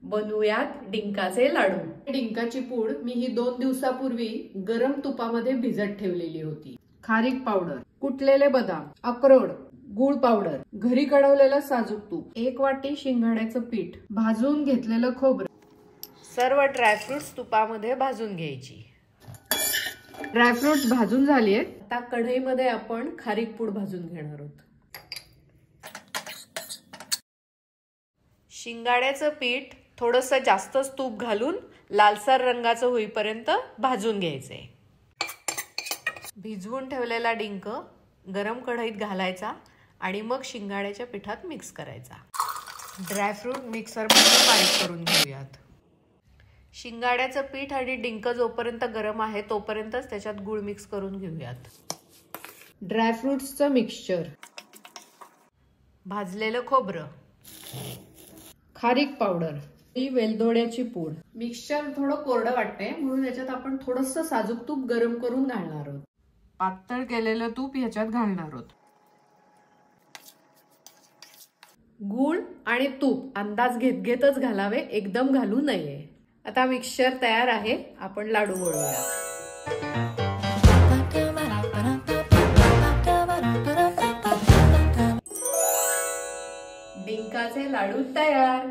बनवूयात डिंकाचे लाडू। डिंकाची पूड मी ही 2 दिवसापूर्वी गरम तुपामध्ये भिजत ठेवलेली होती। खारीक पावडर, कुटलेले बदाम, अक्रोड, गूळ पावडर, घरी कढवलेलं साजूक तूप, 1 वाटी शिंगाड्याचं पीठ, भाजून घेतलेलं खोबरं, सर्व ड्रायफ्रुट्स तुपामध्ये भाजून घ्यायची। ड्रायफ्रुट्स भाजून झालीत। आता कढईमध्ये आपण खारीक पूड भाजून घेणार आहोत। शिंगाड्याचं पीठ थोडंसं जास्तच तूप घालून लालसर रंगाचं होईपर्यंत भाजून घ्यायचे। भिजवून ठेवलेला डिंक गरम कढईत घालायचा आणि मग शिंगाड्याच्या पिठात मिक्स करायचा। ड्रायफ्रूट मिक्सरमध्ये बारीक करून घेऊयात। शिंगाड्याचं पीठ आणि डिंक जोपर्यंत गरम आहे तोपर्यंतच त्याच्यात गूळ मिक्स करून घेऊयात। ड्रायफ्रुट्सचं मिक्सचर, भाजलेलं खोबरं, खारीक पावडर, ही वेलदोड्याची पूड। मिक्सचर थोडं कोरडं वाटतंय म्हणून याच्यात आपण थोडंसं साजूक तूप गरम करून घालणार आहोत। पातळ केलेलं तूप याच्यात घालणार आहोत। गूळ आणि तूप अंदाज घेतच घालावे, एकदम घालू नये। आता मिक्सचर तयार आहे, आपण लाडू वळूया। डिंकाचे लाडू तयार।